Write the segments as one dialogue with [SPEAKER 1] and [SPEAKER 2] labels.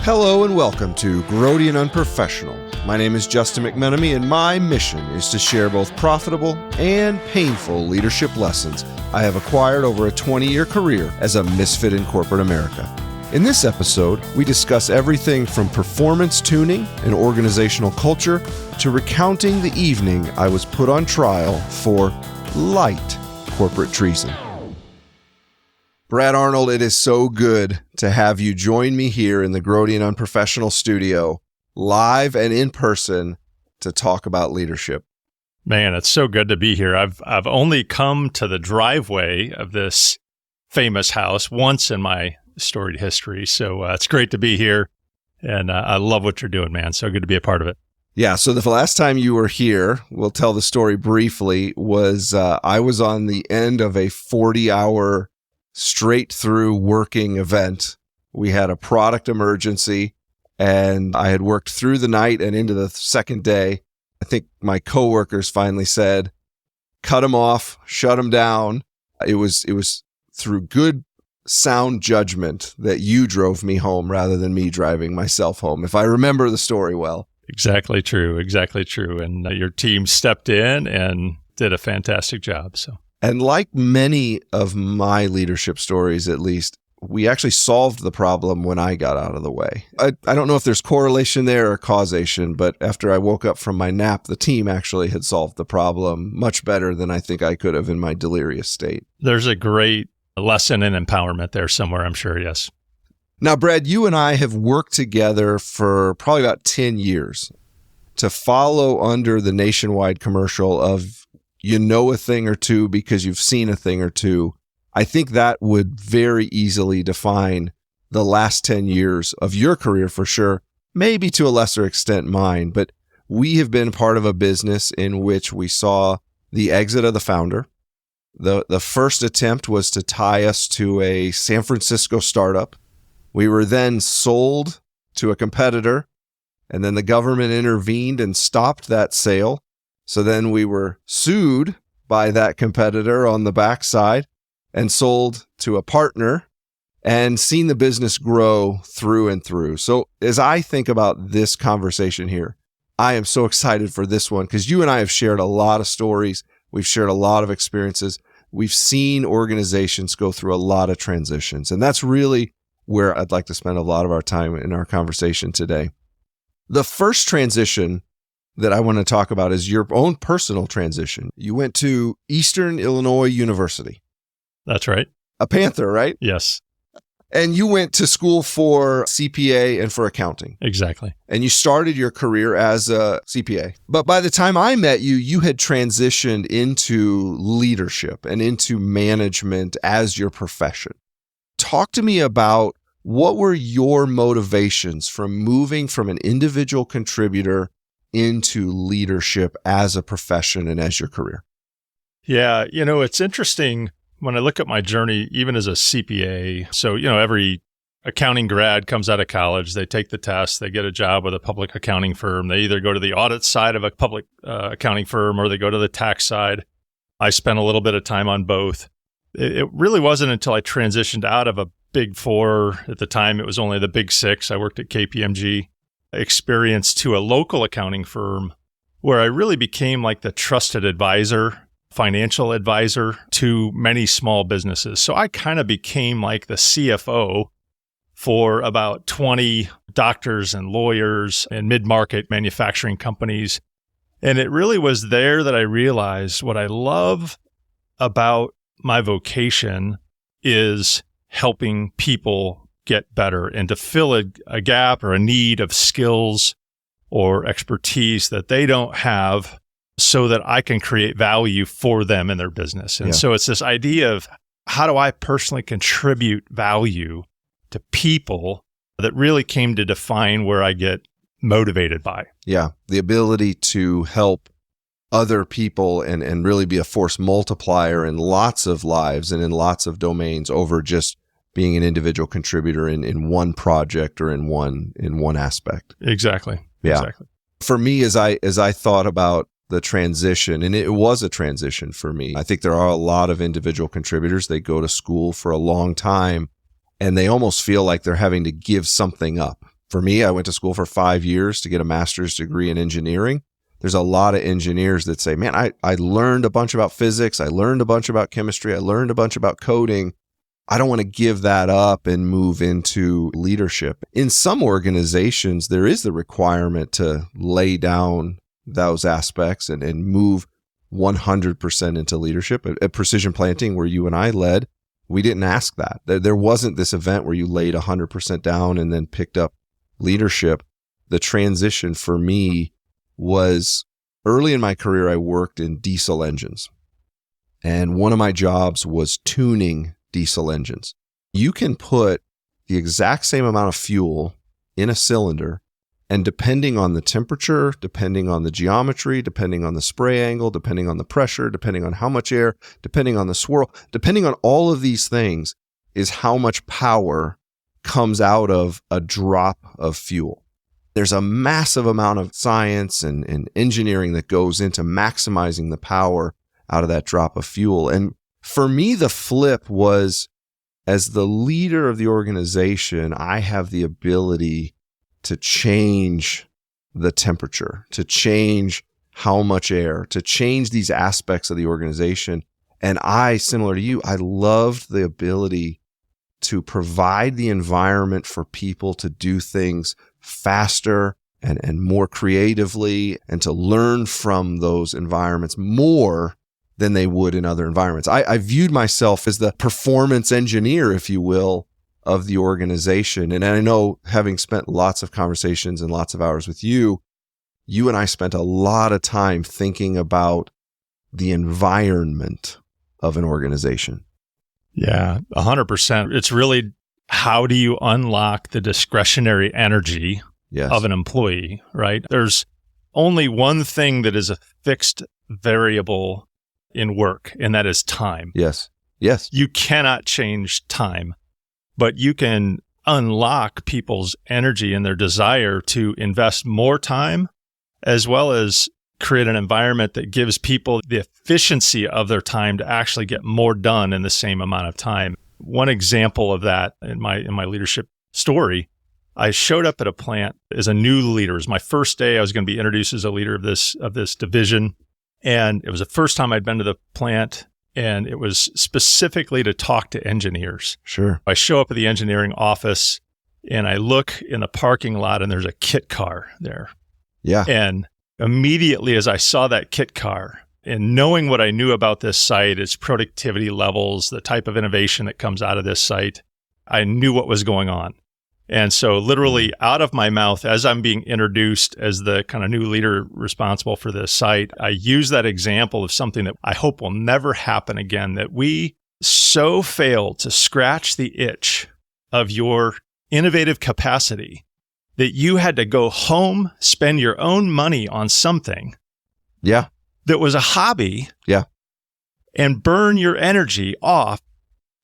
[SPEAKER 1] Hello and welcome to Grody UnPrOfesSiOnAL. My name is Justin McMenamy, and my mission is to share both profitable and painful leadership lessons I have acquired over a 20-year career as a misfit in corporate America. In this episode, we discuss everything from performance tuning and organizational culture to recounting the evening I was put on trial for light corporate treason. Brad Arnold, it is so good to have you join me here in the Grody UnPrOfeSSiOnAL studio, live and in person, to talk about leadership.
[SPEAKER 2] Man, it's so good to be here. I've only come to the driveway of this famous house once in my storied history, so it's great to be here, and I love what you're doing, man. So good to be a part of it.
[SPEAKER 1] Yeah, so the last time you were here, we'll tell the story briefly, was I was on the end of a 40-hour straight through working event. We had a product emergency, and I had worked through the night and into the second day. I think my coworkers finally said, cut him off, shut him down. It was through good sound judgment that you drove me home rather than me driving myself home, if I remember the story well.
[SPEAKER 2] Exactly true. And your team stepped in and did a fantastic job.
[SPEAKER 1] And like many of my leadership stories, at least, we actually solved the problem when I got out of the way. I don't know if there's correlation there or causation, but after I woke up from my nap, the team actually had solved the problem much better than I think I could have in my delirious state.
[SPEAKER 2] There's a great lesson in empowerment there somewhere, I'm sure, yes.
[SPEAKER 1] Now, Brad, you and I have worked together for probably about 10 years to follow under the nationwide commercial of you know a thing or two because you've seen a thing or two. I think that would very easily define the last 10 years of your career for sure, maybe to a lesser extent mine, but we have been part of a business in which we saw the exit of the founder. The first attempt was to tie us to a San Francisco startup. We were then sold to a competitor, and then the government intervened and stopped that sale. So then we were sued by that competitor on the backside and sold to a partner and seen the business grow through and through. So as I think about this conversation here, I am so excited for this one because you and I have shared a lot of stories. We've shared a lot of experiences. We've seen organizations go through a lot of transitions. And that's really where I'd like to spend a lot of our time in our conversation today. The first transition that I want to talk about is your own personal transition. You went to Eastern Illinois University.
[SPEAKER 2] That's right.
[SPEAKER 1] A Panther, right?
[SPEAKER 2] Yes.
[SPEAKER 1] And you went to school for CPA and for accounting.
[SPEAKER 2] Exactly.
[SPEAKER 1] And you started your career as a CPA. But by the time I met you, you had transitioned into leadership and into management as your profession. Talk to me about what were your motivations from moving from an individual contributor into leadership as a profession and as your career?
[SPEAKER 2] Yeah, it's interesting when I look at my journey, even as a CPA. So, every accounting grad comes out of college, they take the test, they get a job with a public accounting firm. They either go to the audit side of a public accounting firm or they go to the tax side. I spent a little bit of time on both. It really wasn't until I transitioned out of a Big Four. At the time, it was only the Big Six. I worked at KPMG. Experience to a local accounting firm where I really became like the trusted advisor, financial advisor to many small businesses. So I kind of became like the CFO for about 20 doctors and lawyers and mid-market manufacturing companies. And it really was there that I realized what I love about my vocation is helping people get better and to fill a gap or a need of skills or expertise that they don't have so that I can create value for them in their business. And so it's this idea of how do I personally contribute value to people that really came to define where I get motivated by.
[SPEAKER 1] Yeah, the ability to help other people and really be a force multiplier in lots of lives and in lots of domains over just being an individual contributor in one project or in one aspect.
[SPEAKER 2] Exactly.
[SPEAKER 1] Yeah.
[SPEAKER 2] Exactly.
[SPEAKER 1] For me, as I thought about the transition, and it was a transition for me, I think there are a lot of individual contributors. They go to school for a long time and they almost feel like they're having to give something up For me, I went to school for 5 years to get a master's degree in engineering. There's a lot of engineers that say, man, I learned a bunch about physics. I learned a bunch about chemistry. I learned a bunch about coding. I don't want to give that up and move into leadership. In some organizations, there is the requirement to lay down those aspects and move 100% into leadership. At Precision Planting, where you and I led, we didn't ask that. There wasn't this event where you laid 100% down and then picked up leadership. The transition for me was early in my career, I worked in diesel engines. And one of my jobs was tuning diesel engines. You can put the exact same amount of fuel in a cylinder, and depending on the temperature, depending on the geometry, depending on the spray angle, depending on the pressure, depending on how much air, depending on the swirl, depending on all of these things, is how much power comes out of a drop of fuel. There's a massive amount of science and engineering that goes into maximizing the power out of that drop of fuel. And for me, the flip was, as the leader of the organization, I have the ability to change the temperature, to change how much air, to change these aspects of the organization. And I, similar to you, I loved the ability to provide the environment for people to do things faster and more creatively, and to learn from those environments more than they would in other environments. I viewed myself as the performance engineer, if you will, of the organization. And I know, having spent lots of conversations and lots of hours with you, you and I spent a lot of time thinking about the environment of an organization.
[SPEAKER 2] Yeah, 100%. It's really, how do you unlock the discretionary energy of an employee, right? There's only one thing that is a fixed variable in work, and that is time.
[SPEAKER 1] Yes.
[SPEAKER 2] You cannot change time, but you can unlock people's energy and their desire to invest more time, as well as create an environment that gives people the efficiency of their time to actually get more done in the same amount of time. One example of that in my leadership story, I showed up at a plant as a new leader. It was my first day. I was going to be introduced as a leader of this division. And it was the first time I'd been to the plant, and it was specifically to talk to engineers.
[SPEAKER 1] Sure.
[SPEAKER 2] I show up at the engineering office, and I look in the parking lot, and there's a kit car there.
[SPEAKER 1] Yeah.
[SPEAKER 2] And immediately as I saw that kit car, and knowing what I knew about this site, its productivity levels, the type of innovation that comes out of this site, I knew what was going on. And so literally out of my mouth, as I'm being introduced as the kind of new leader responsible for this site, I use that example of something that I hope will never happen again, that we so failed to scratch the itch of your innovative capacity that you had to go home, spend your own money on something that was a hobby and burn your energy off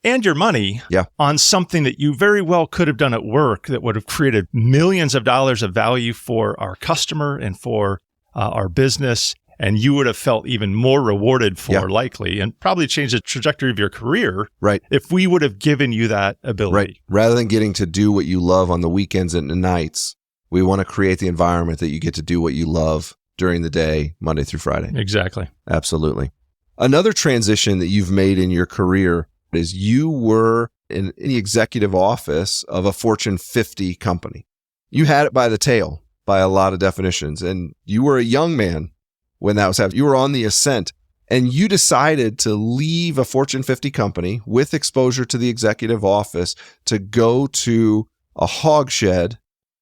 [SPEAKER 2] and your money on something that you very well could have done at work that would have created millions of dollars of value for our customer and for our business. And you would have felt even more rewarded for likely, and probably changed the trajectory of your career if we would have given you that ability.
[SPEAKER 1] Right. Rather than getting to do what you love on the weekends and the nights, we want to create the environment that you get to do what you love during the day, Monday through Friday.
[SPEAKER 2] Exactly.
[SPEAKER 1] Absolutely. Another transition that you've made in your career is you were in the executive office of a Fortune 50 company. You had it by the tail by a lot of definitions, and you were a young man when that was happening. You were on the ascent, and you decided to leave a Fortune 50 company with exposure to the executive office to go to a hog shed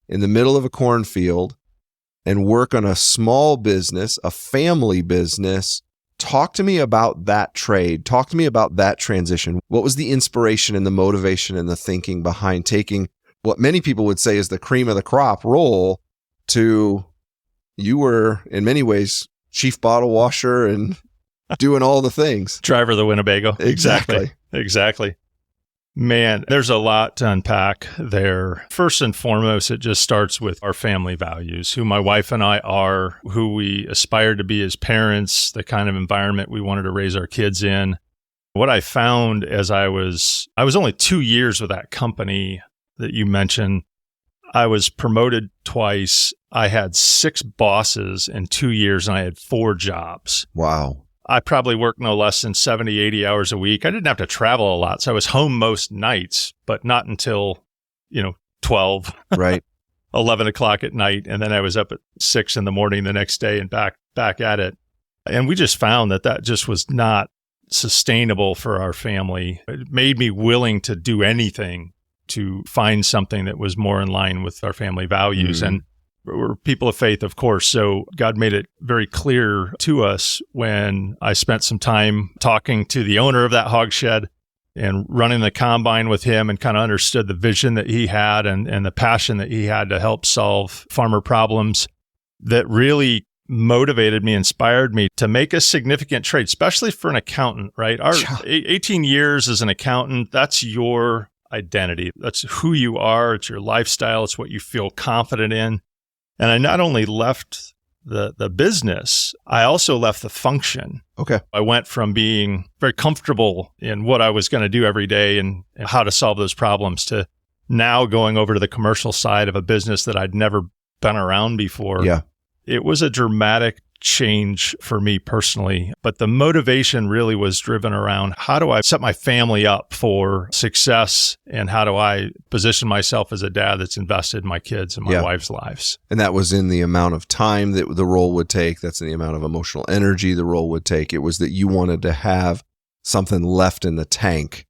[SPEAKER 1] in the middle of a cornfield and work on a small business, a family business. Talk to me about that trade. Talk to me about that transition. What was the inspiration and the motivation and the thinking behind taking what many people would say is the cream of the crop role to, you were in many ways chief bottle washer and doing all the things.
[SPEAKER 2] Driver of the Winnebago. Exactly. Man, there's a lot to unpack there. First and foremost, it just starts with our family values, who my wife and I are, who we aspire to be as parents, the kind of environment we wanted to raise our kids in. What I found as I was only 2 years with that company that you mentioned, I was promoted twice. I had 6 bosses in 2 years, and I had 4 jobs.
[SPEAKER 1] Wow.
[SPEAKER 2] I probably worked no less than 70, 80 hours a week. I didn't have to travel a lot, so I was home most nights, but not until, 12,
[SPEAKER 1] Right.
[SPEAKER 2] 11 o'clock at night. And then I was up at 6 in the morning the next day and back at it. And we just found that just was not sustainable for our family. It made me willing to do anything to find something that was more in line with our family values. And we're people of faith, of course. So God made it very clear to us when I spent some time talking to the owner of that hog shed and running the combine with him, and kind of understood the vision that he had and the passion that he had to help solve farmer problems, that really motivated me, inspired me to make a significant trade, especially for an accountant, right? Our 18 years as an accountant, that's your identity. That's who you are. It's your lifestyle. It's what you feel confident in. And I not only left the business, I also left the function.
[SPEAKER 1] Okay.
[SPEAKER 2] I went from being very comfortable in what I was going to do every day and how to solve those problems to now going over to the commercial side of a business that I'd never been around before.
[SPEAKER 1] Yeah.
[SPEAKER 2] It was a dramatic change for me personally, but the motivation really was driven around how do I set my family up for success, and how do I position myself as a dad that's invested in my kids and my wife's lives.
[SPEAKER 1] And that was in the amount of time that the role would take. That's in the amount of emotional energy the role would take. It was that you wanted to have something left in the tank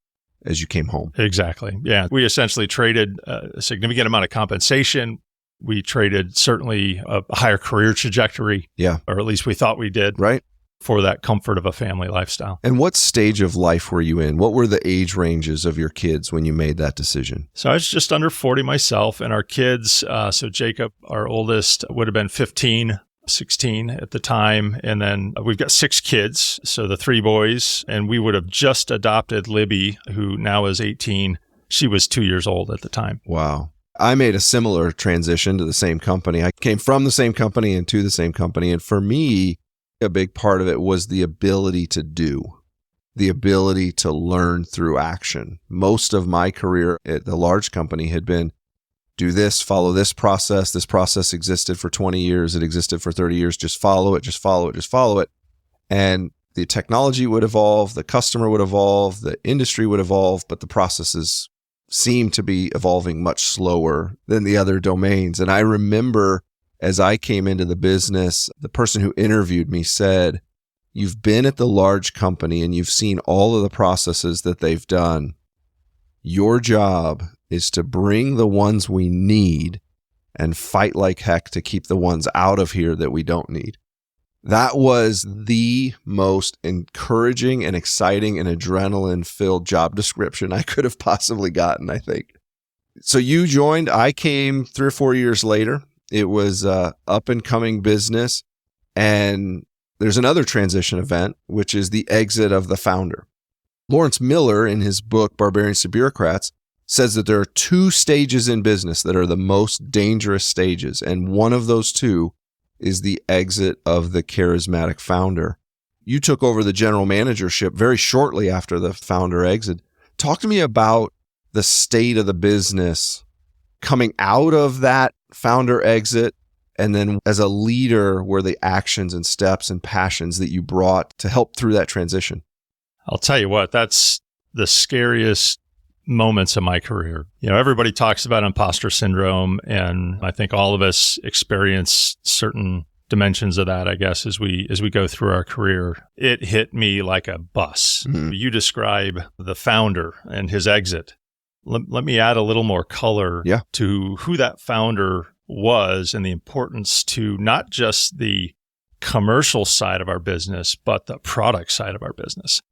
[SPEAKER 1] as you came home.
[SPEAKER 2] Exactly. Yeah. We essentially traded a significant amount of compensation. We traded certainly a higher career trajectory.
[SPEAKER 1] Yeah.
[SPEAKER 2] Or at least we thought we did.
[SPEAKER 1] Right.
[SPEAKER 2] For that comfort of a family lifestyle.
[SPEAKER 1] And what stage of life were you in? What were the age ranges of your kids when you made that decision?
[SPEAKER 2] So I was just under 40 myself, and our kids, so Jacob, our oldest, would have been 15, 16 at the time. And then we've got 6 kids, so the 3 boys, and we would have just adopted Libby, who now is 18. She was 2 years old at the time.
[SPEAKER 1] Wow. I made a similar transition to the same company. I came from the same company and to the same company. And for me, a big part of it was the ability to do, the ability to learn through action. Most of my career at the large company had been do this, follow this process. This process existed for 20 years. It existed for 30 years. Just follow it, just follow it, just follow it. And the technology would evolve, the customer would evolve, the industry would evolve, but the processes seem to be evolving much slower than the other domains. And I remember as I came into the business, the person who interviewed me said, "You've been at the large company and you've seen all of the processes that they've done. Your job is to bring the ones we need and fight like heck to keep the ones out of here that we don't need." That was the most encouraging and exciting and adrenaline-filled job description I could have possibly gotten, I think. So you joined. I came 3 or 4 years later. It was an up-and-coming business. And there's another transition event, which is the exit of the founder. Lawrence Miller, in his book, Barbarians to Bureaucrats, says that there are 2 stages in business that are the most dangerous stages. And one of those 2 is the exit of the charismatic founder. You took over the general managership very shortly after the founder exited. Talk to me about the state of the business coming out of that founder exit, and then as a leader, were the actions and steps and passions that you brought to help through that transition?
[SPEAKER 2] I'll tell you what, that's the scariest moments of my career. Everybody talks about imposter syndrome, and I think all of us experience certain dimensions of that, I guess, as we go through our career. It hit me like a bus. Mm-hmm. You describe the founder and his exit. Let me add a little more color to who that founder was and the importance to not just the commercial side of our business, but the product side of our business.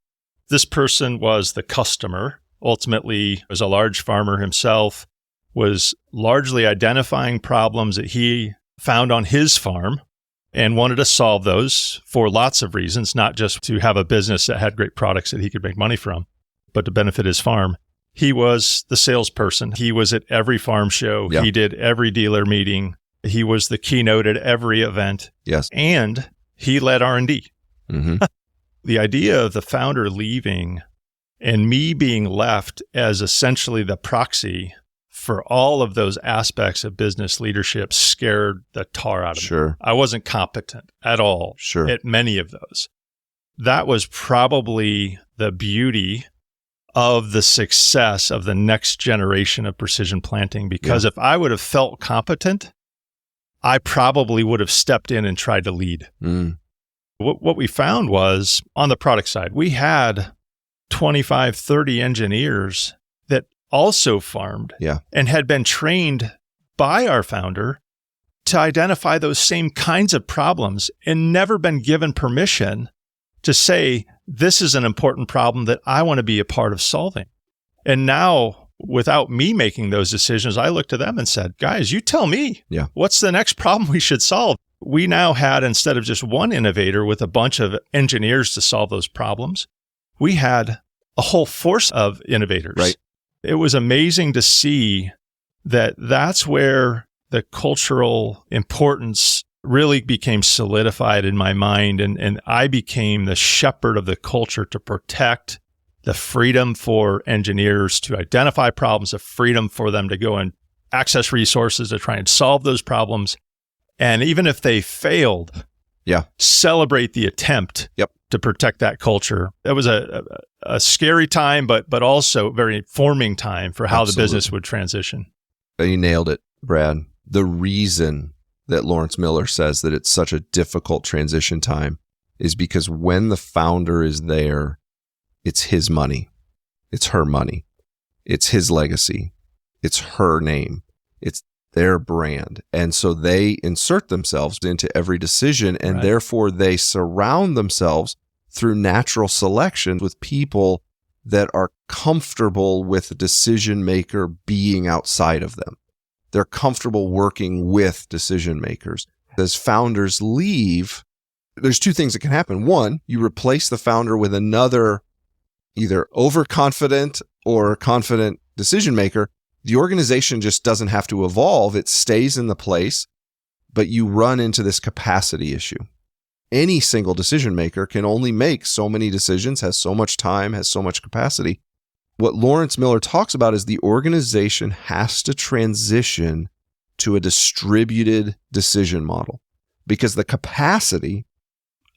[SPEAKER 2] This person was the customer. Ultimately, was a large farmer himself, was largely identifying problems that he found on his farm and wanted to solve those for lots of reasons, not just to have a business that had great products that he could make money from, but to benefit his farm. He was the salesperson. He was at every farm show. Yeah. He did every dealer meeting. He was the keynote at every event.
[SPEAKER 1] Yes.
[SPEAKER 2] And he led R&D.
[SPEAKER 1] Mm-hmm.
[SPEAKER 2] The idea of the founder leaving and me being left as essentially the proxy for all of those aspects of business leadership scared the tar out of me.
[SPEAKER 1] Sure.
[SPEAKER 2] I wasn't competent at all at many of those. That was probably the beauty of the success of the next generation of precision planting, because if I would have felt competent, I probably would have stepped in and tried to lead. What we found was, on the product side, we had 25, 30 engineers that also farmed and had been trained by our founder to identify those same kinds of problems and never been given permission to say, this is an important problem that I want to be a part of solving. And now, without me making those decisions, I looked to them and said, guys, you tell me, what's the next problem we should solve? We now had, instead of just one innovator with a bunch of engineers to solve those problems, we had a whole force of innovators.
[SPEAKER 1] Right.
[SPEAKER 2] It was amazing to see that that's where the cultural importance really became solidified in my mind. And I became the shepherd of the culture to protect the freedom for engineers to identify problems, the freedom for them to go and access resources to try and solve those problems. And even if they failed, celebrate the attempt to protect that culture. That was a scary time, but also a very forming time for how the business would transition.
[SPEAKER 1] You nailed it, Brad. The reason that Lawrence Miller says that it's such a difficult transition time is because when the founder is there, it's his money. It's her money. It's his legacy. It's her name. It's their brand. And so they insert themselves into every decision, and therefore they surround themselves through natural selection with people that are comfortable with the decision maker being outside of them. They're comfortable working with decision makers. As founders leave, there's two things that can happen. One, you replace the founder with another either overconfident or confident decision maker. The organization just doesn't have to evolve. It stays in the place, but you run into this capacity issue. Any single decision maker can only make so many decisions, has so much time, has so much capacity. What Lawrence Miller talks about is the organization has to transition to a distributed decision model, because the capacity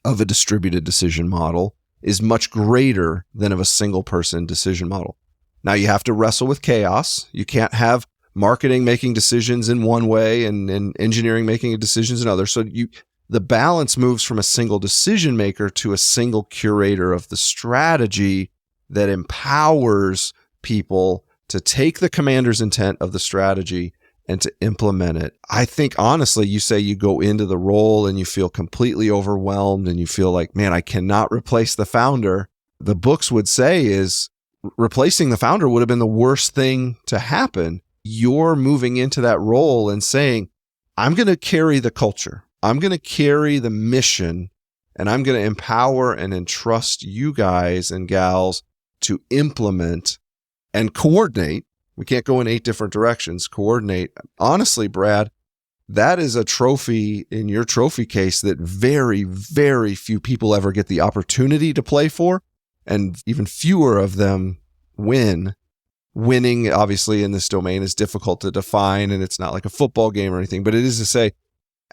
[SPEAKER 1] of a distributed decision model is much greater than of a single person decision model. Now, you have to wrestle with chaos. You can't have marketing making decisions in one way and engineering making decisions in other. So the balance moves from a single decision maker to a single curator of the strategy that empowers people to take the commander's intent of the strategy and to implement it. I think, honestly, you say you go into the role and you feel completely overwhelmed and you feel like, man, I cannot replace the founder. The books would say is replacing the founder would have been the worst thing to happen. You're moving into that role and saying, I'm going to carry the culture. I'm going to carry the mission, and I'm going to empower and entrust you guys and gals to implement and coordinate. We can't go in 8 different directions. Coordinate. Honestly, Brad, that is a trophy in your trophy case that very, very few people ever get the opportunity to play for, and even fewer of them win. Winning, obviously, in this domain is difficult to define, and it's not like a football game or anything, but it is to say,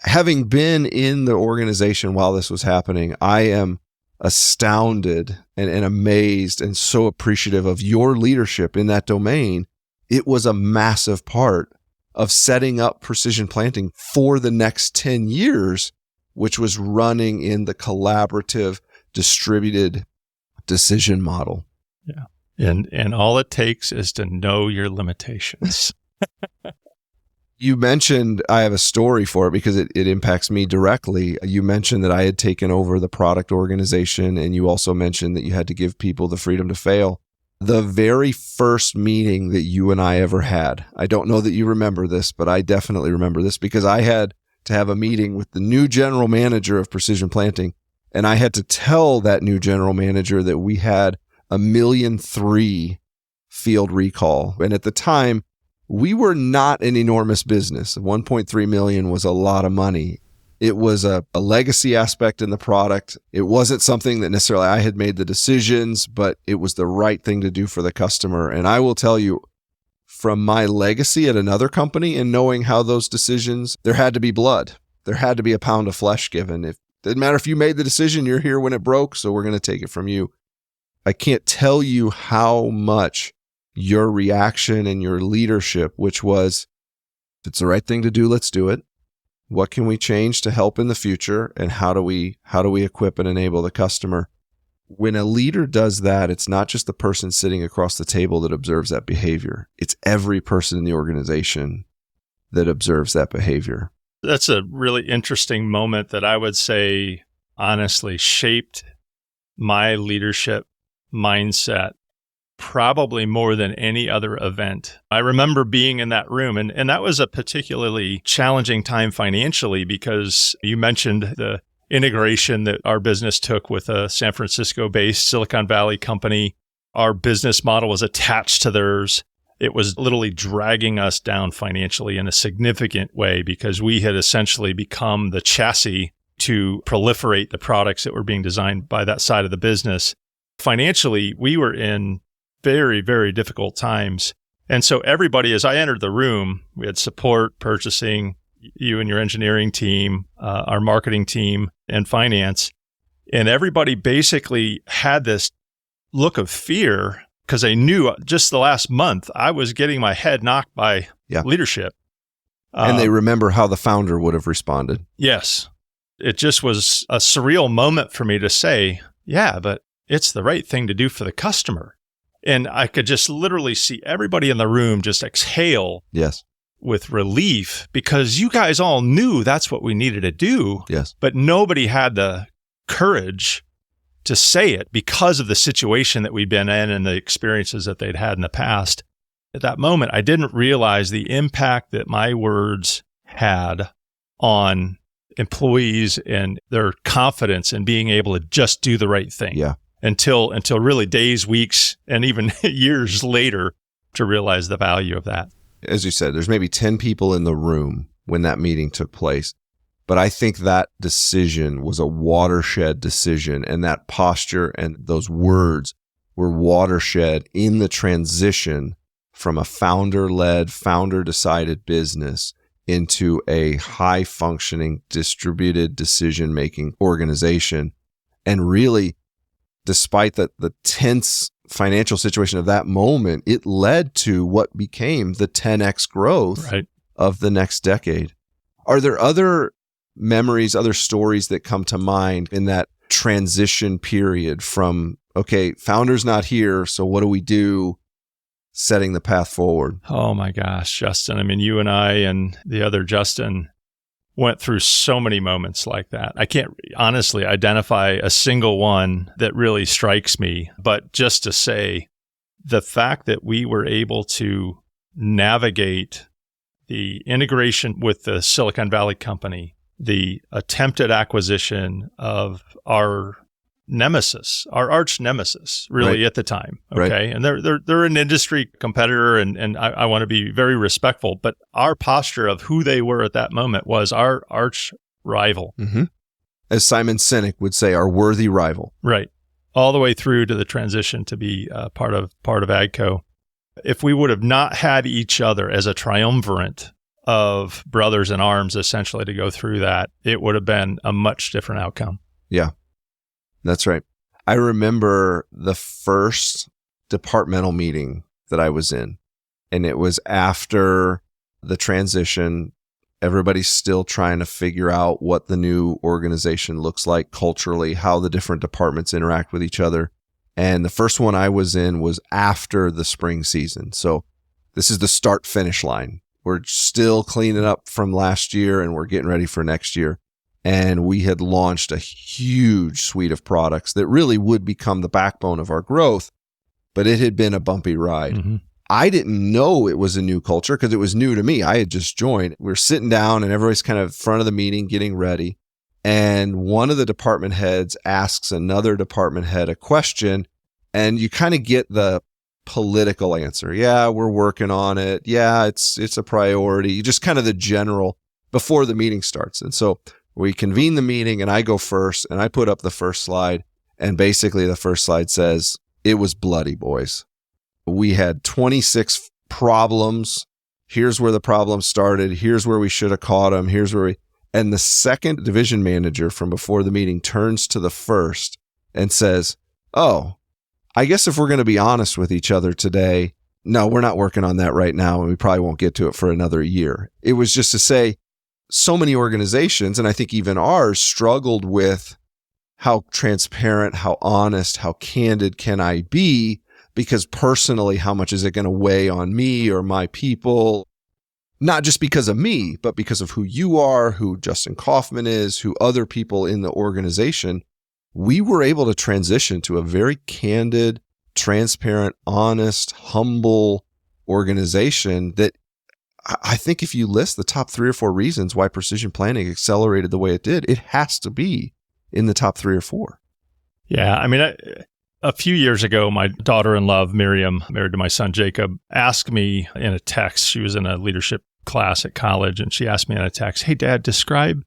[SPEAKER 1] having been in the organization while this was happening, I am astounded and amazed and so appreciative of your leadership in that domain. It was a massive part of setting up precision planting for the next 10 years, which was running in the collaborative, distributed decision model.
[SPEAKER 2] Yeah. And all it takes is to know your limitations.
[SPEAKER 1] You mentioned, I have a story for it because it impacts me directly. You mentioned that I had taken over the product organization, and you also mentioned that you had to give people the freedom to fail. The very first meeting that you and I ever had, I don't know that you remember this, but I definitely remember this because I had to have a meeting with the new general manager of Precision Planting, and I had to tell that new general manager that we had 1.3 million field recall. And at the time, we were not an enormous business. 1.3 million was a lot of money. It was a legacy aspect in the product. It wasn't something that necessarily I had made the decisions, but it was the right thing to do for the customer. And I will tell you, from my legacy at another company and knowing how those decisions, there had to be blood. There had to be a pound of flesh given. It didn't matter if you made the decision, you're here when it broke, so we're going to take it from you. I can't tell you how much your reaction and your leadership, which was, if it's the right thing to do, let's do it. What can we change to help in the future? And how do we equip and enable the customer? When a leader does that, it's not just the person sitting across the table that observes that behavior. It's every person in the organization that observes that behavior.
[SPEAKER 2] That's a really interesting moment that I would say, honestly, shaped my leadership mindset probably more than any other event. I remember being in that room, and that was a particularly challenging time financially because you mentioned the integration that our business took with a San Francisco-based Silicon Valley company. Our business model was attached to theirs. It was literally dragging us down financially in a significant way because we had essentially become the chassis to proliferate the products that were being designed by that side of the business. Financially, we were in very, very difficult times. And so everybody, as I entered the room, we had support, purchasing, you and your engineering team, our marketing team, and finance. And everybody basically had this look of fear because they knew just the last month I was getting my head knocked by leadership.
[SPEAKER 1] And they remember how the founder would have responded.
[SPEAKER 2] Yes. It just was a surreal moment for me to say, yeah, but it's the right thing to do for the customer. And I could just literally see everybody in the room just exhale with relief because you guys all knew that's what we needed to do.
[SPEAKER 1] Yes.
[SPEAKER 2] But nobody had the courage to say it because of the situation that we'd been in and the experiences that they'd had in the past. At that moment, I didn't realize the impact that my words had on employees and their confidence in being able to just do the right thing.
[SPEAKER 1] Yeah.
[SPEAKER 2] Until really days, weeks, and even years later to realize the value of that.
[SPEAKER 1] As you said, there's maybe 10 people in the room when that meeting took place. But I think that decision was a watershed decision, and that posture and those words were watershed in the transition from a founder-led, founder-decided business into a high-functioning, distributed decision-making organization. And really, despite the tense financial situation of that moment, it led to what became the 10x growth of the next decade. Are there other memories, other stories that come to mind in that transition period from, okay, founder's not here, so what do we do, setting the path forward?
[SPEAKER 2] Oh my gosh, Justin. I mean, you and I and the other Justin went through so many moments like that. I can't honestly identify a single one that really strikes me, but just to say the fact that we were able to navigate the integration with the Silicon Valley company, the attempted acquisition of our nemesis, our arch nemesis, really at the time. Okay. And they're an industry competitor and I want to be very respectful, but our posture of who they were at that moment was our arch rival.
[SPEAKER 1] Mm-hmm. As Simon Sinek would say, our worthy rival.
[SPEAKER 2] Right. All the way through to the transition to be part of AGCO. If we would have not had each other as a triumvirate of brothers in arms, essentially, to go through that, it would have been a much different outcome.
[SPEAKER 1] Yeah. That's right. I remember the first departmental meeting that I was in, and it was after the transition. Everybody's still trying to figure out what the new organization looks like culturally, how the different departments interact with each other. And the first one I was in was after the spring season. So this is the start-finish line. We're still cleaning up from last year, and we're getting ready for next year. And we had launched a huge suite of products that really would become the backbone of our growth, but it had been a bumpy ride. Mm-hmm. I didn't know it was a new culture because it was new to me. I had just joined. We were sitting down and everybody's kind of in front of the meeting getting ready. And one of the department heads asks another department head a question, and you kind of get the political answer. Yeah, we're working on it. Yeah, it's a priority. Just kind of the general before the meeting starts. And so we convene the meeting and I go first and I put up the first slide. And basically the first slide says, it was bloody, boys. We had 26 problems. Here's where the problem started. Here's where we should have caught them. And the second division manager from before the meeting turns to the first and says, oh, I guess if we're going to be honest with each other today, no, we're not working on that right now, and we probably won't get to it for another year. It was just to say, so many organizations, and I think even ours, struggled with how transparent, how honest, how candid can I be? Because personally, how much is it going to weigh on me or my people? Not just because of me, but because of who you are, who Justin Kaufman is, who other people in the organization. We were able to transition to a very candid, transparent, honest, humble organization that I think if you list the top 3 or 4 reasons why precision planning accelerated the way it did, it has to be in the top 3 or 4.
[SPEAKER 2] Yeah. I mean, a few years ago, my daughter-in-law, Miriam, married to my son, Jacob, asked me in a text. She was in a leadership class at college, and she asked me in a text, hey, Dad, describe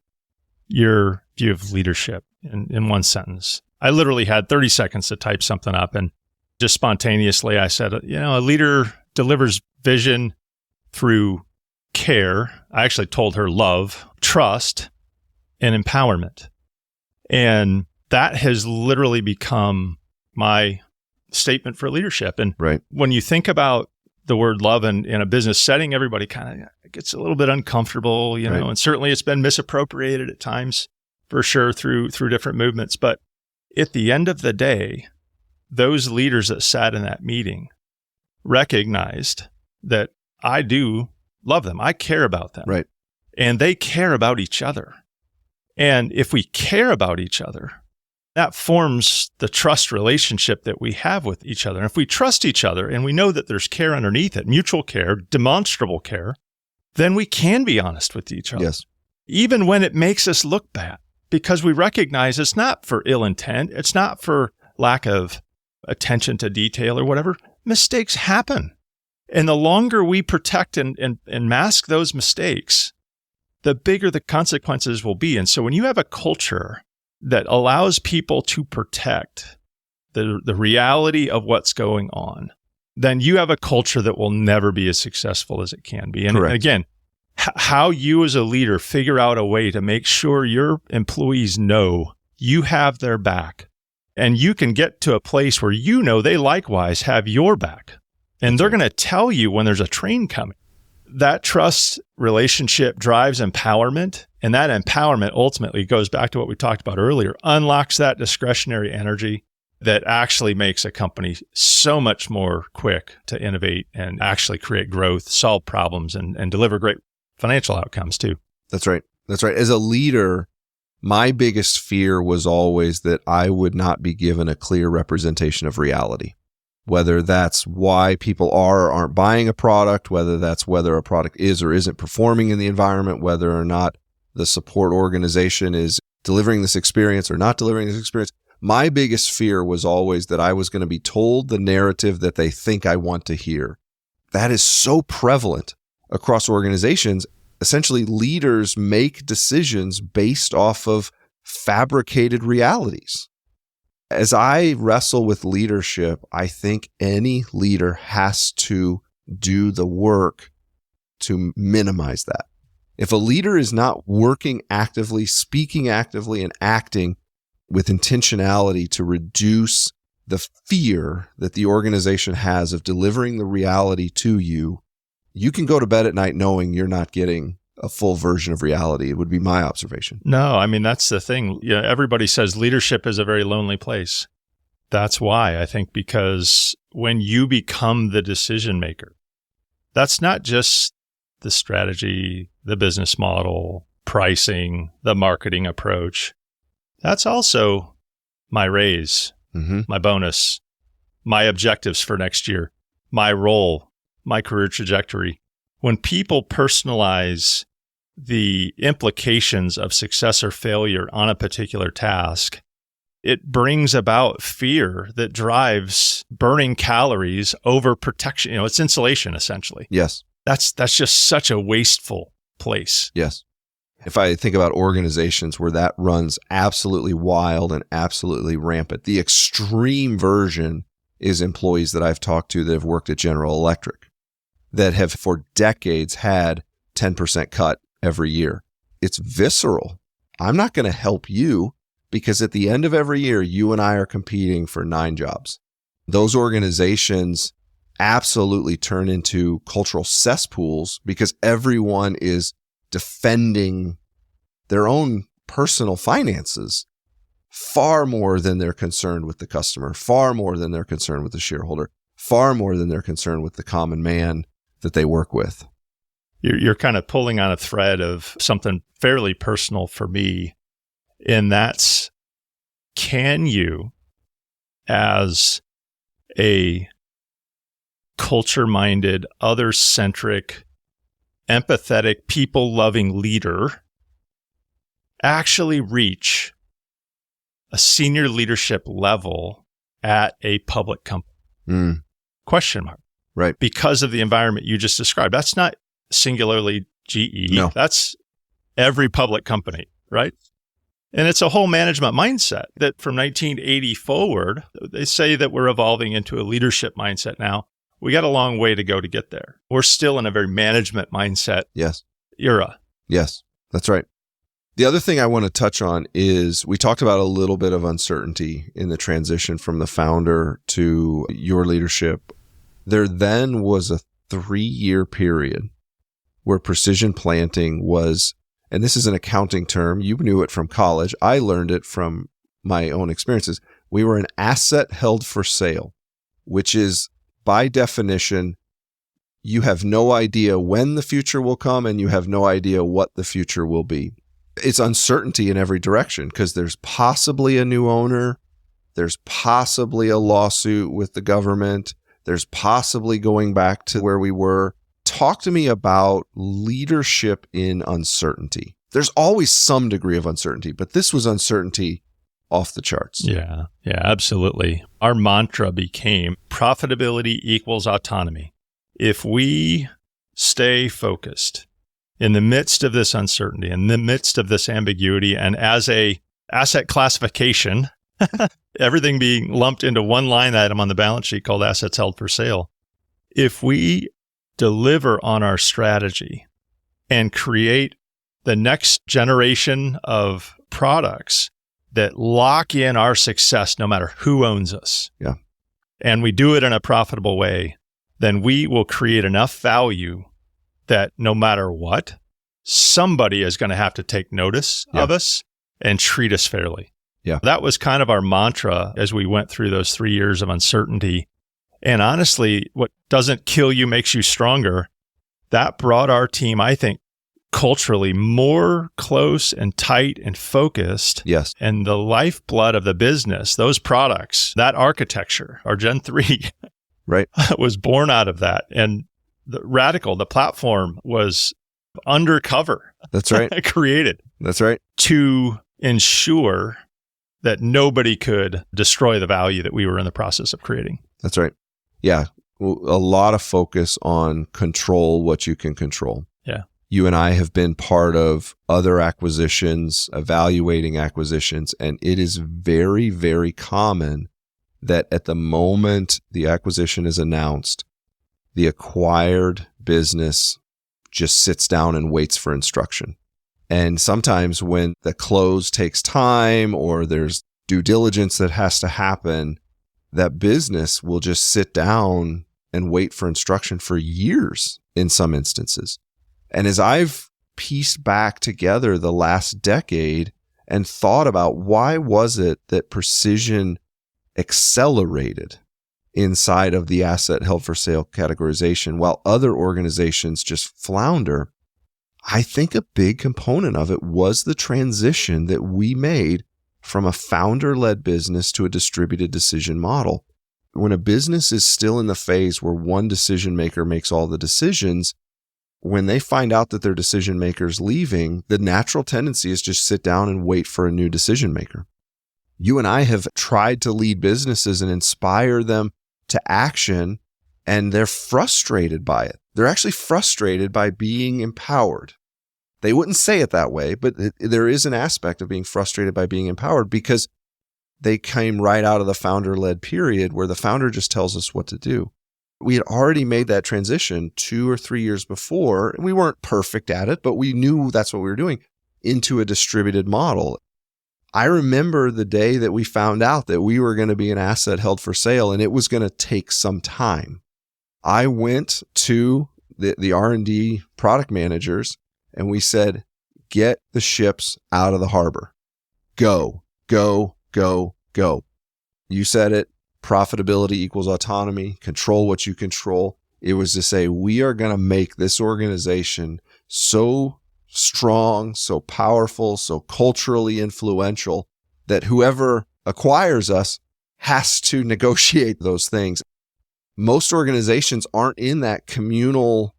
[SPEAKER 2] your view of leadership in one sentence. I literally had 30 seconds to type something up, and just spontaneously I said, a leader delivers vision through care. I actually told her love, trust, and empowerment. And that has literally become my statement for leadership. And when you think about the word love in a business setting, everybody kind of gets a little bit uncomfortable, know, and certainly it's been misappropriated at times for sure through different movements. But at the end of the day, those leaders that sat in that meeting recognized that I do love them. I care about them.
[SPEAKER 1] Right.
[SPEAKER 2] And they care about each other. And if we care about each other, that forms the trust relationship that we have with each other. And if we trust each other and we know that there's care underneath it, mutual care, demonstrable care, then we can be honest with each other.
[SPEAKER 1] Yes.
[SPEAKER 2] Even when it makes us look bad, because we recognize it's not for ill intent. It's not for lack of attention to detail or whatever. Mistakes happen. And the longer we protect and mask those mistakes, the bigger the consequences will be. And so when you have a culture that allows people to protect the reality of what's going on, then you have a culture that will never be as successful as it can be. And again, how you as a leader figure out a way to make sure your employees know you have their back, and you can get to a place where you know they likewise have your back. And they're going to tell you when there's a train coming. That trust relationship drives empowerment, and that empowerment ultimately goes back to what we talked about earlier, unlocks that discretionary energy that actually makes a company so much more quick to innovate and actually create growth, solve problems, and deliver great financial outcomes too.
[SPEAKER 1] That's right. That's right. As a leader, my biggest fear was always that I would not be given a clear representation of reality. Whether that's why people are or aren't buying a product, whether that's whether a product is or isn't performing in the environment, whether or not the support organization is delivering this experience or not delivering this experience. My biggest fear was always that I was going to be told the narrative that they think I want to hear. That is so prevalent across organizations. Essentially, leaders make decisions based off of fabricated realities. As I wrestle with leadership, I think any leader has to do the work to minimize that. If a leader is not working actively, speaking actively, and acting with intentionality to reduce the fear that the organization has of delivering the reality to you, you can go to bed at night knowing you're not getting a full version of reality. It would be my observation.
[SPEAKER 2] No, I mean, that's the thing. Everybody says leadership is a very lonely place. That's why, I think, because when you become the decision maker, that's not just the strategy, the business model, pricing, the marketing approach. That's also my raise, my bonus, my objectives for next year, my role, my career trajectory. When people personalize the implications of success or failure on a particular task, it brings about fear that drives burning calories over protection. It's insulation, essentially.
[SPEAKER 1] Yes.
[SPEAKER 2] That's just such a wasteful place.
[SPEAKER 1] Yes. If I think about organizations where that runs absolutely wild and absolutely rampant, the extreme version is employees that I've talked to that have worked at General Electric. that have for decades had 10% cut every year. It's visceral. I'm not going to help you because at the end of every year, you and I are competing for 9 jobs. Those organizations absolutely turn into cultural cesspools because everyone is defending their own personal finances far more than they're concerned with the customer, far more than they're concerned with the shareholder, far more than they're concerned with the common man that they work with.
[SPEAKER 2] You're kind of pulling on a thread of something fairly personal for me, and that's, can you, as a culture-minded, other-centric, empathetic, people-loving leader, actually reach a senior leadership level at a public company? Question mark.
[SPEAKER 1] Right.
[SPEAKER 2] Because of the environment you just described. That's not singularly GE.
[SPEAKER 1] No.
[SPEAKER 2] That's every public company, right? And it's a whole management mindset that from 1980 forward, they say that we're evolving into a leadership mindset now. We got a long way to go to get there. We're still in a very management mindset era.
[SPEAKER 1] Yes, that's right. The other thing I want to touch on is we talked about a little bit of uncertainty in the transition from the founder to your leadership. There then was a 3-year period where precision planting was, and this is an accounting term, you knew it from college, I learned it from my own experiences. We were an asset held for sale, which is by definition, you have no idea when the future will come and you have no idea what the future will be. It's uncertainty in every direction because there's possibly a new owner, there's possibly a lawsuit with the government, there's possibly going back to where we were. Talk to me about leadership in uncertainty. There's always some degree of uncertainty, but this was uncertainty off the charts.
[SPEAKER 2] Yeah, absolutely. Our mantra became profitability equals autonomy. If we stay focused in the midst of this uncertainty, in the midst of this ambiguity, and as a asset classification, everything being lumped into one line item on the balance sheet called assets held for sale, if we deliver on our strategy and create the next generation of products that lock in our success no matter who owns us, and we do it in a profitable way, then we will create enough value that no matter what, somebody is going to have to take notice of us and treat us fairly.
[SPEAKER 1] Yeah.
[SPEAKER 2] That was kind of our mantra as we went through those 3 years of uncertainty. And honestly, what doesn't kill you makes you stronger. That brought our team, I think, culturally more close and tight and focused.
[SPEAKER 1] Yes.
[SPEAKER 2] And the lifeblood of the business, those products, that architecture, our Gen 3,
[SPEAKER 1] right,
[SPEAKER 2] was born out of that. And the platform was undercover.
[SPEAKER 1] That's right.
[SPEAKER 2] Created.
[SPEAKER 1] That's right.
[SPEAKER 2] To ensure that nobody could destroy the value that we were in the process of creating.
[SPEAKER 1] That's right. Yeah. A lot of focus on control what you can control.
[SPEAKER 2] Yeah.
[SPEAKER 1] You and I have been part of other acquisitions, evaluating acquisitions, and it is very, very common that at the moment the acquisition is announced, the acquired business just sits down and waits for instruction. And sometimes when the close takes time or there's due diligence that has to happen, that business will just sit down and wait for instruction for years in some instances. And as I've pieced back together the last decade and thought about why was it that precision accelerated inside of the asset held for sale categorization while other organizations just flounder, I think a big component of it was the transition that we made from a founder-led business to a distributed decision model. When a business is still in the phase where one decision maker makes all the decisions, when they find out that their decision maker is leaving, the natural tendency is just sit down and wait for a new decision maker. You and I have tried to lead businesses and inspire them to action, and they're frustrated by it. They're actually frustrated by being empowered. They wouldn't say it that way, but there is an aspect of being frustrated by being empowered because they came right out of the founder-led period where the founder just tells us what to do. We had already made that transition 2 or 3 years before. We weren't perfect at it, but we knew that's what we were doing, into a distributed model. I remember the day that we found out that we were going to be an asset held for sale, and it was going to take some time. I went to the R&D product managers, and we said, get the ships out of the harbor. Go, go, go, go. You said it. Profitability equals autonomy. Control what you control. It was to say, we are going to make this organization so strong, so powerful, so culturally influential that whoever acquires us has to negotiate those things. Most organizations aren't in that communal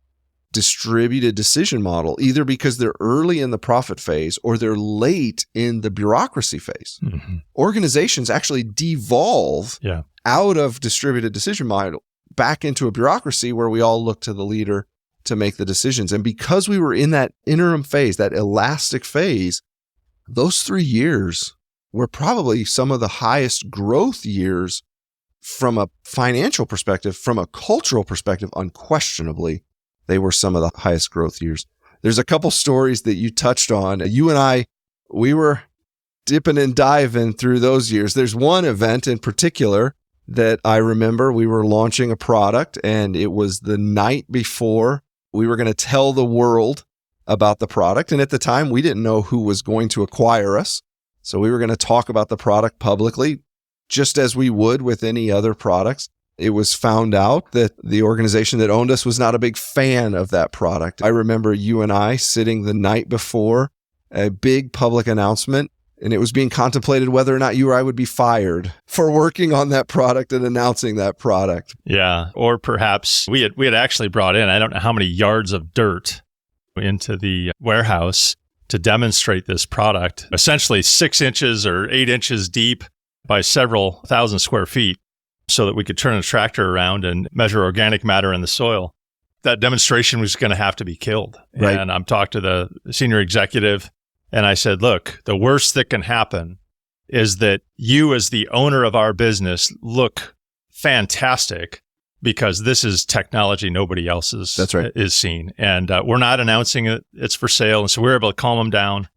[SPEAKER 1] distributed decision model, either because they're early in the profit phase or they're late in the bureaucracy phase. Mm-hmm. Organizations actually devolve out of distributed decision model back into a bureaucracy where we all look to the leader to make the decisions. And because we were in that interim phase, that elastic phase, those 3 years were probably some of the highest growth years from a financial perspective. From a cultural perspective, unquestionably, they were some of the highest growth years. There's a couple stories that you touched on. You and I, we were dipping and diving through those years. There's one event in particular that I remember. We were launching a product, and it was the night before we were going to tell the world about the product. And at the time, we didn't know who was going to acquire us. So we were going to talk about the product publicly, just as we would with any other products. It was found out that the organization that owned us was not a big fan of that product. I remember you and I sitting the night before a big public announcement, and it was being contemplated whether or not you or I would be fired for working on that product and announcing that product.
[SPEAKER 2] Yeah. Or perhaps we had actually brought in, I don't know how many yards of dirt into the warehouse to demonstrate this product, essentially 6 inches or 8 inches deep by several thousand square feet, so that we could turn a tractor around and measure organic matter in the soil. That demonstration was going to have to be killed. Right. And I'm talking to the senior executive, and I said, look, the worst that can happen is that you as the owner of our business look fantastic because this is technology nobody else is seeing. And we're not announcing it. It's for sale. And so we were able to calm them down.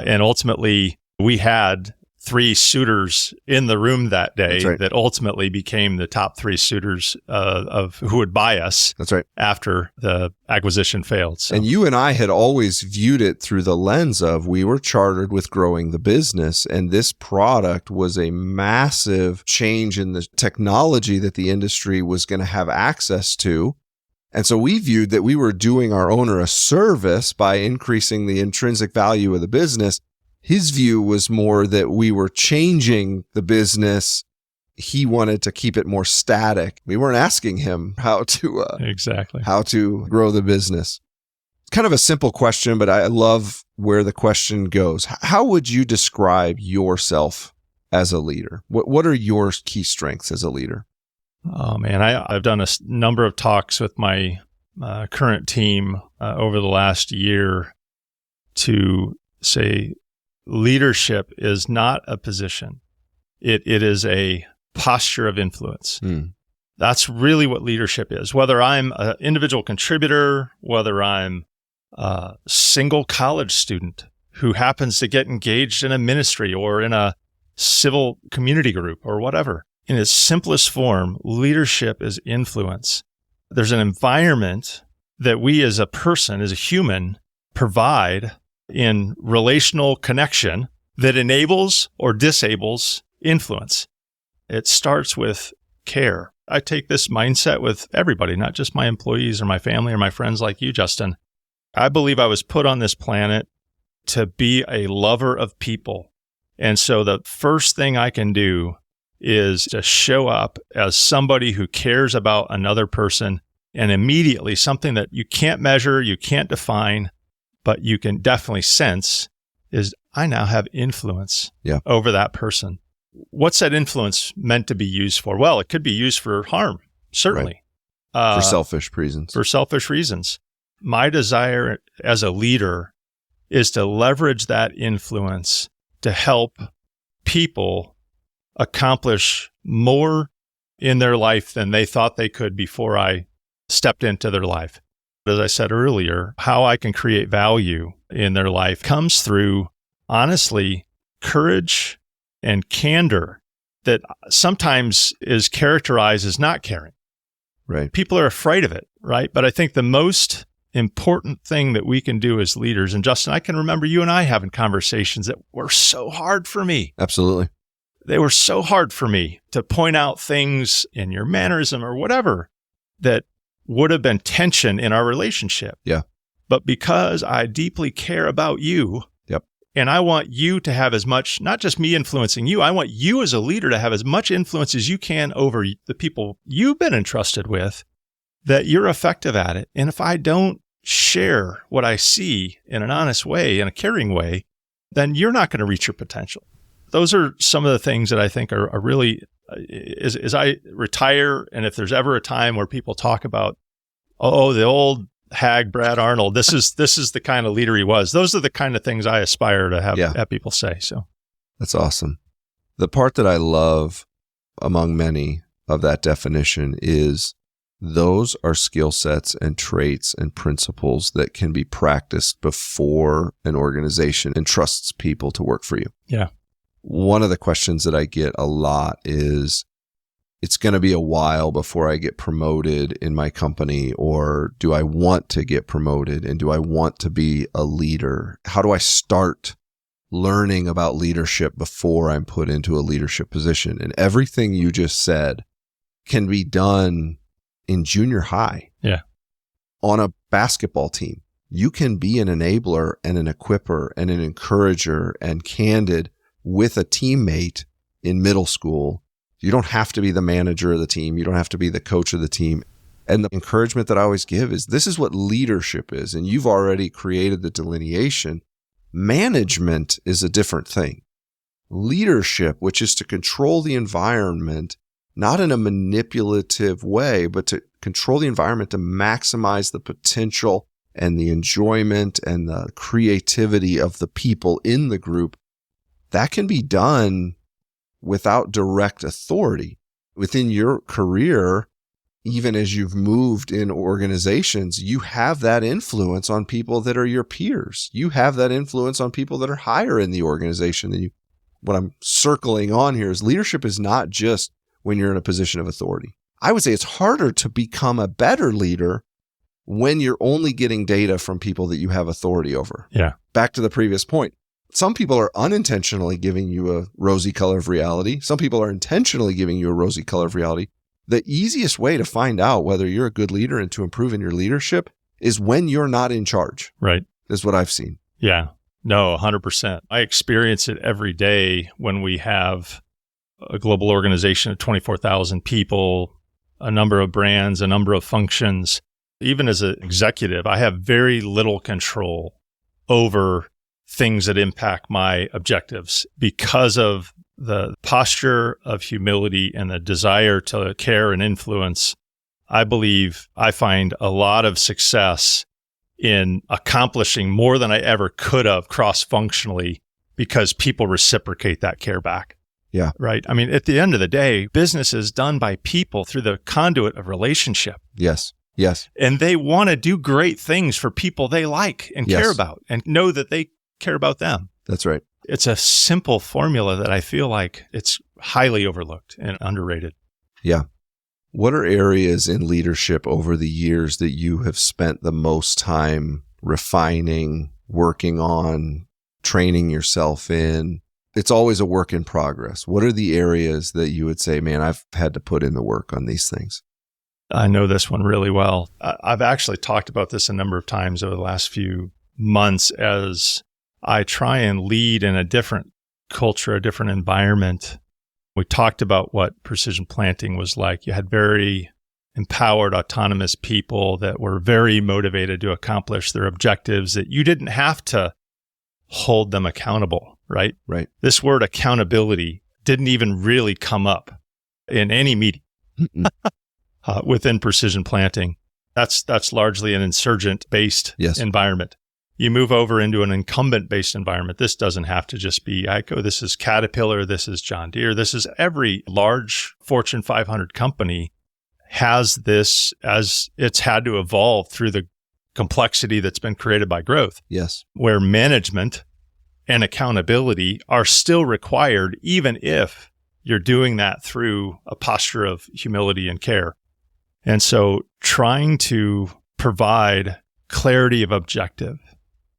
[SPEAKER 2] And ultimately, we had 3 suitors in the room that day that ultimately became the top 3 suitors of who would buy us after the acquisition failed. So.
[SPEAKER 1] And you and I had always viewed it through the lens of we were chartered with growing the business, and this product was a massive change in the technology that the industry was going to have access to. And so we viewed that we were doing our owner a service by increasing the intrinsic value of the business. His view was more that we were changing the business. He wanted to keep it more static. We weren't asking him how to grow the business. Kind of a simple question, but I love where the question goes. How would you describe yourself as a leader? What are your key strengths as a leader?
[SPEAKER 2] Oh man, I've done a number of talks with my current team over the last year to say, leadership is not a position. It is a posture of influence. That's really what leadership is. Whether I'm an individual contributor, whether I'm a single college student who happens to get engaged in a ministry or in a civil community group or whatever. In its simplest form, leadership is influence. There's an environment that we as a person, as a human, provide in relational connection that enables or disables influence. It starts with care. I take this mindset with everybody, not just my employees or my family or my friends like you, Justin. I believe I was put on this planet to be a lover of people. And so the first thing I can do is to show up as somebody who cares about another person, and immediately something that you can't measure, you can't define, but you can definitely sense is I now have influence over that person. What's that influence meant to be used for? Well, it could be used for harm, certainly.
[SPEAKER 1] For selfish reasons.
[SPEAKER 2] For selfish reasons. My desire as a leader is to leverage that influence to help people accomplish more in their life than they thought they could before I stepped into their life. As I said earlier, how I can create value in their life comes through, honestly, courage and candor that sometimes is characterized as not caring.
[SPEAKER 1] Right.
[SPEAKER 2] People are afraid of it, right? But I think the most important thing that we can do as leaders, and Justin, I can remember you and I having conversations that were so hard for me.
[SPEAKER 1] Absolutely.
[SPEAKER 2] They were so hard for me to point out things in your mannerism or whatever that would have been tension in our relationship.
[SPEAKER 1] Yeah.
[SPEAKER 2] But because I deeply care about you, and I want you to have as much, not just me influencing you, I want you as a leader to have as much influence as you can over the people you've been entrusted with, that you're effective at it. And if I don't share what I see in an honest way, in a caring way, then you're not going to reach your potential. Those are some of the things that I think are really, as I retire, and if there's ever a time where people talk about, oh, the old hag Brad Arnold, this is the kind of leader he was. Those are the kind of things I aspire to have people say. So
[SPEAKER 1] that's awesome. The part that I love among many of that definition is those are skill sets and traits and principles that can be practiced before an organization entrusts people to work for you.
[SPEAKER 2] Yeah.
[SPEAKER 1] One of the questions that I get a lot is, it's going to be a while before I get promoted in my company, or do I want to get promoted and do I want to be a leader? How do I start learning about leadership before I'm put into a leadership position? And everything you just said can be done in junior high.
[SPEAKER 2] Yeah.
[SPEAKER 1] On a basketball team, you can be an enabler and an equipper and an encourager and candid with a teammate in middle school. You don't have to be the manager of the team. You don't have to be the coach of the team. And the encouragement that I always give is, this is what leadership is. And you've already created the delineation. Management is a different thing. Leadership, which is to control the environment, not in a manipulative way, but to control the environment to maximize the potential and the enjoyment and the creativity of the people in the group, that can be done without direct authority. Within your career, even as you've moved in organizations, you have that influence on people that are your peers. You have that influence on people that are higher in the organization than you. What I'm circling on here is leadership is not just when you're in a position of authority. I would say it's harder to become a better leader when you're only getting data from people that you have authority over.
[SPEAKER 2] Yeah.
[SPEAKER 1] Back to the previous point. Some people are unintentionally giving you a rosy color of reality. Some people are intentionally giving you a rosy color of reality. The easiest way to find out whether you're a good leader and to improve in your leadership is when you're not in charge.
[SPEAKER 2] Right.
[SPEAKER 1] Is what I've seen.
[SPEAKER 2] Yeah. No, 100%. I experience it every day when we have a global organization of 24,000 people, a number of brands, a number of functions. Even as an executive, I have very little control over things that impact my objectives because of the posture of humility and the desire to care and influence. I believe I find a lot of success in accomplishing more than I ever could have cross-functionally because people reciprocate that care back.
[SPEAKER 1] Yeah.
[SPEAKER 2] Right. I mean, at the end of the day, business is done by people through the conduit of relationship.
[SPEAKER 1] Yes. Yes.
[SPEAKER 2] And they want to do great things for people they like and care about and know that they care about them.
[SPEAKER 1] That's right.
[SPEAKER 2] It's a simple formula that I feel like it's highly overlooked and underrated.
[SPEAKER 1] Yeah. What are areas in leadership over the years that you have spent the most time refining, working on, training yourself in? It's always a work in progress. What are the areas that you would say, man, I've had to put in the work on these things?
[SPEAKER 2] I know this one really well. I've actually talked about this a number of times over the last few months as I try and lead in a different culture, a different environment. We talked about what precision planting was like. You had very empowered, autonomous people that were very motivated to accomplish their objectives, that you didn't have to hold them accountable, right?
[SPEAKER 1] Right.
[SPEAKER 2] This word accountability didn't even really come up in any meeting within precision planting. That's largely an insurgent-based environment. You move over into an incumbent-based environment. This doesn't have to just be ICO. This is Caterpillar. This is John Deere. This is every large Fortune 500 company has this as it's had to evolve through the complexity that's been created by growth.
[SPEAKER 1] Yes.
[SPEAKER 2] Where management and accountability are still required, even if you're doing that through a posture of humility and care. And so trying to provide clarity of objective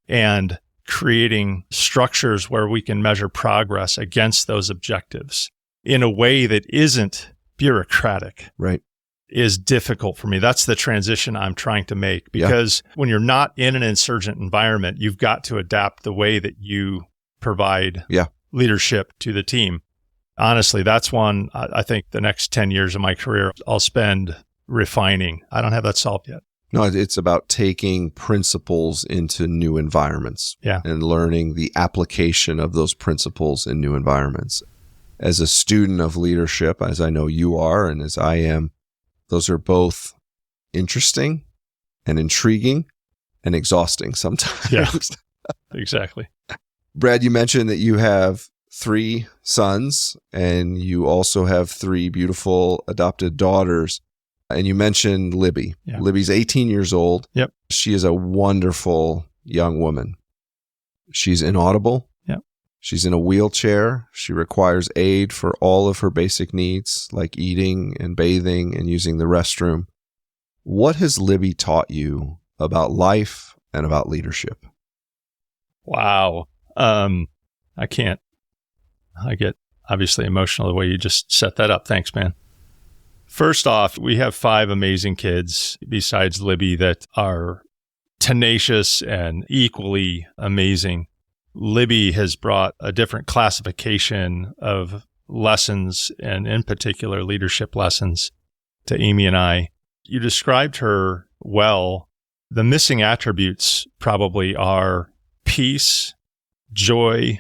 [SPEAKER 2] and creating structures where we can measure progress against those objectives in a way that isn't bureaucratic.
[SPEAKER 1] Right.
[SPEAKER 2] Is difficult for me. That's the transition I'm trying to make, because when you're not in an insurgent environment, you've got to adapt the way that you provide leadership to the team. Honestly, that's one I think the next 10 years of my career I'll spend refining. I don't have that solved yet.
[SPEAKER 1] No, it's about taking principles into new environments and learning the application of those principles in new environments. As a student of leadership, as I know you are and as I am, those are both interesting and intriguing and exhausting sometimes.
[SPEAKER 2] Yeah, exactly.
[SPEAKER 1] Brad, you mentioned that you have 3 sons and you also have 3 beautiful adopted daughters. And you mentioned Libby. Yeah. Libby's 18 years old.
[SPEAKER 2] Yep.
[SPEAKER 1] She is a wonderful young woman. She's inaudible.
[SPEAKER 2] Yep.
[SPEAKER 1] She's in a wheelchair. She requires aid for all of her basic needs, like eating and bathing and using the restroom. What has Libby taught you about life and about leadership?
[SPEAKER 2] Wow. I get obviously emotional the way you just set that up. Thanks, man. First off, we have 5 amazing kids besides Libby that are tenacious and equally amazing. Libby has brought a different classification of lessons, and in particular, leadership lessons to Amy and I. You described her well. The missing attributes probably are peace, joy.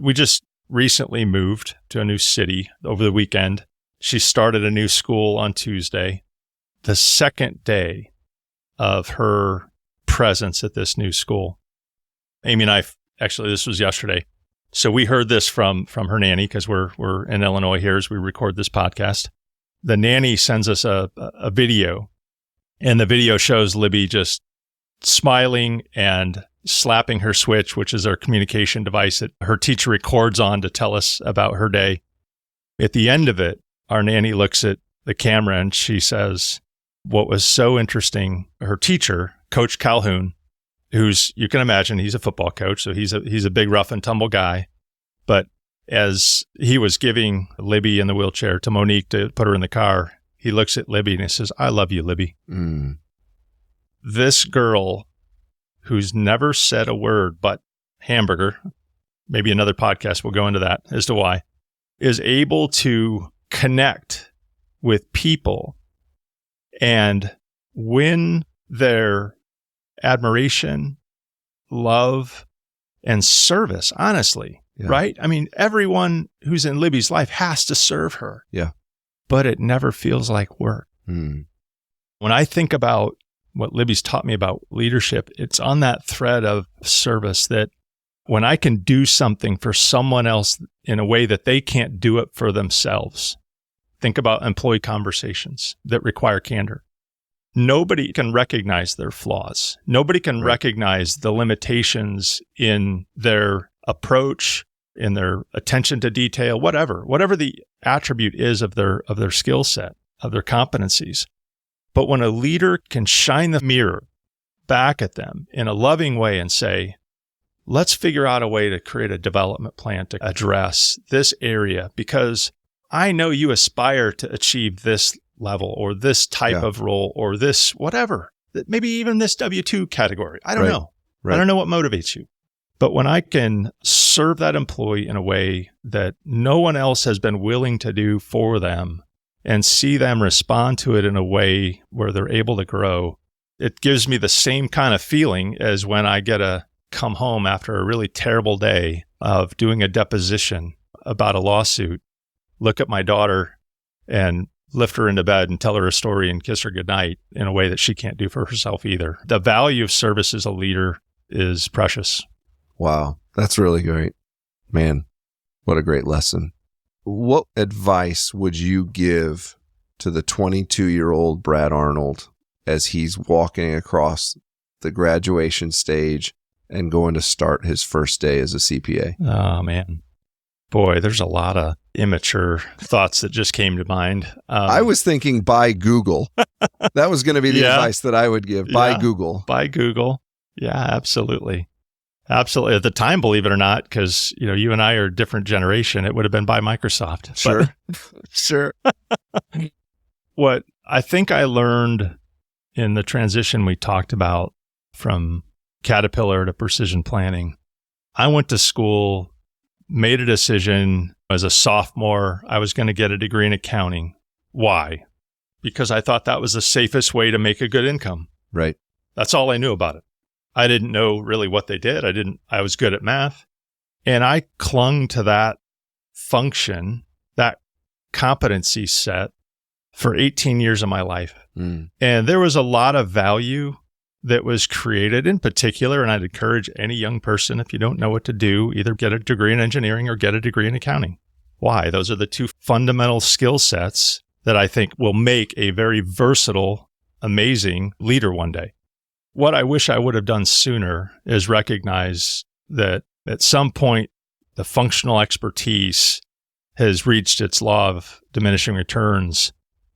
[SPEAKER 2] We just recently moved to a new city over the weekend. She started a new school on Tuesday. The second day of her presence at this new school, Amy and I, actually, this was yesterday. So we heard this from her nanny, because we're in Illinois here as we record this podcast. The nanny sends us a video, and the video shows Libby just smiling and slapping her switch, which is our communication device that her teacher records on to tell us about her day. At the end of it, our nanny looks at the camera and she says, what was so interesting, her teacher, Coach Calhoun, who's, you can imagine, he's a football coach, so he's a big rough and tumble guy. But as he was giving Libby in the wheelchair to Monique to put her in the car, he looks at Libby and he says, I love you, Libby. Mm. This girl who's never said a word but hamburger, maybe another podcast will go into that as to why, is able to connect with people and win their admiration, love, and service, honestly, right? I mean, everyone who's in Libby's life has to serve her.
[SPEAKER 1] Yeah.
[SPEAKER 2] But it never feels like work. Mm. When I think about what Libby's taught me about leadership, it's on that thread of service that when I can do something for someone else in a way that they can't do it for themselves. Think about employee conversations that require candor. Nobody can recognize their flaws. Nobody can recognize the limitations in their approach, in their attention to detail, whatever the attribute is of their skill set, of their competencies. But when a leader can shine the mirror back at them in a loving way and say, let's figure out a way to create a development plan to address this area, because I know you aspire to achieve this level or this type of role or this whatever, maybe even this W-2 category. I don't know. I don't know what motivates you. But when I can serve that employee in a way that no one else has been willing to do for them and see them respond to it in a way where they're able to grow, it gives me the same kind of feeling as when I get to come home after a really terrible day of doing a deposition about a lawsuit, look at my daughter and lift her into bed and tell her a story and kiss her goodnight in a way that she can't do for herself either. The value of service as a leader is precious.
[SPEAKER 1] Wow. That's really great. Man, what a great lesson. What advice would you give to the 22-year-old Brad Arnold as he's walking across the graduation stage and going to start his first day as a CPA?
[SPEAKER 2] Oh, man. Boy, there's a lot of immature thoughts that just came to mind.
[SPEAKER 1] I was thinking buy Google. That was going to be the advice that I would give. Buy Google.
[SPEAKER 2] Buy Google. Yeah, absolutely. Absolutely. At the time, believe it or not, because you and I are a different generation, it would have been by Microsoft.
[SPEAKER 1] Sure. Sure.
[SPEAKER 2] What I think I learned in the transition we talked about from Caterpillar to precision planning, I went to school, made a decision as a sophomore, I was going to get a degree in accounting. Why? Because I thought that was the safest way to make a good income.
[SPEAKER 1] Right.
[SPEAKER 2] That's all I knew about it. I didn't know really what they did. I was good at math. And I clung to that function, that competency set for 18 years of my life. And there was a lot of value that was created in particular. And I'd encourage any young person, if you don't know what to do, either get a degree in engineering or get a degree in accounting. Why? Those are the two fundamental skill sets that I think will make a very versatile, amazing leader one day. What I wish I would have done sooner is recognize that at some point, the functional expertise has reached its law of diminishing returns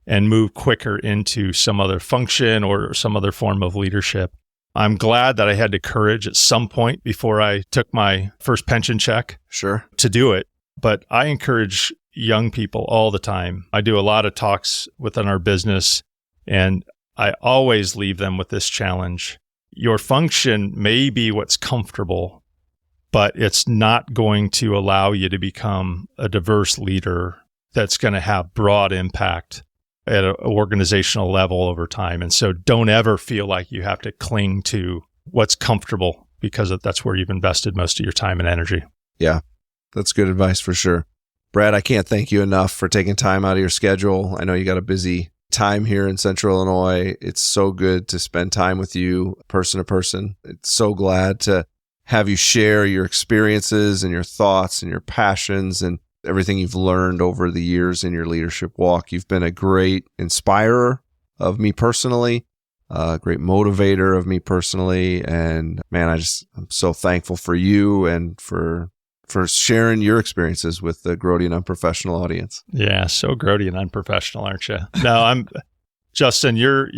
[SPEAKER 2] and moved quicker into some other function or some other form of leadership. I'm glad that I had the courage at some point before I took my first pension check to do it. But I encourage young people all the time. I do a lot of talks within our business, and I always leave them with this challenge. Your function may be what's comfortable, but it's not going to allow you to become a diverse leader that's going to have broad impact at an organizational level over time. And so don't ever feel like you have to cling to what's comfortable, because that's where you've invested most of your time and energy.
[SPEAKER 1] Yeah, that's good advice for sure. Brad, I can't thank you enough for taking time out of your schedule. I know you got a busy time here in Central Illinois. It's so good to spend time with you person to person. It's so glad to have you share your experiences and your thoughts and your passions and everything you've learned over the years in your leadership walk. You've been a great inspirer of me personally, a great motivator of me personally. And man, I'm so thankful for you and for sharing your experiences with the Grody UnPrOfesSiOnAL audience.
[SPEAKER 2] Yeah, so Grody and unprofessional, aren't you? No, Justin, you're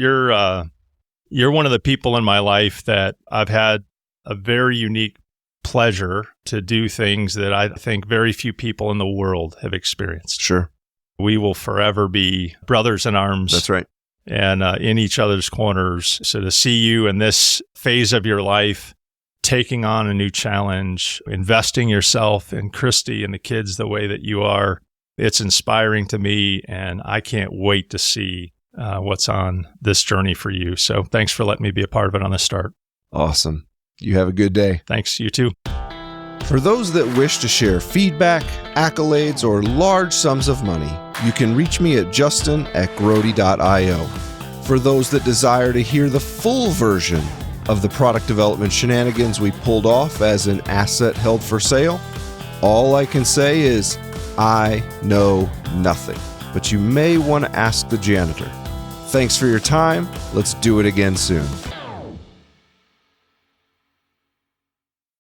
[SPEAKER 2] one of the people in my life that I've had a very unique pleasure to do things that I think very few people in the world have experienced.
[SPEAKER 1] Sure.
[SPEAKER 2] We will forever be brothers in arms.
[SPEAKER 1] That's right.
[SPEAKER 2] And in each other's corners. So to see you in this phase of your life, taking on a new challenge, investing yourself in Christy and the kids the way that you are, it's inspiring to me, and I can't wait to see what's on this journey for you. So thanks for letting me be a part of it on the start.
[SPEAKER 1] Awesome. You have a good day.
[SPEAKER 2] Thanks. You too.
[SPEAKER 1] For those that wish to share feedback, accolades, or large sums of money, you can reach me at justin@grody.io. For those that desire to hear the full version of the product development shenanigans we pulled off as an asset held for sale, all I can say is, I know nothing, but you may want to ask the janitor. Thanks for your time. Let's do it again soon.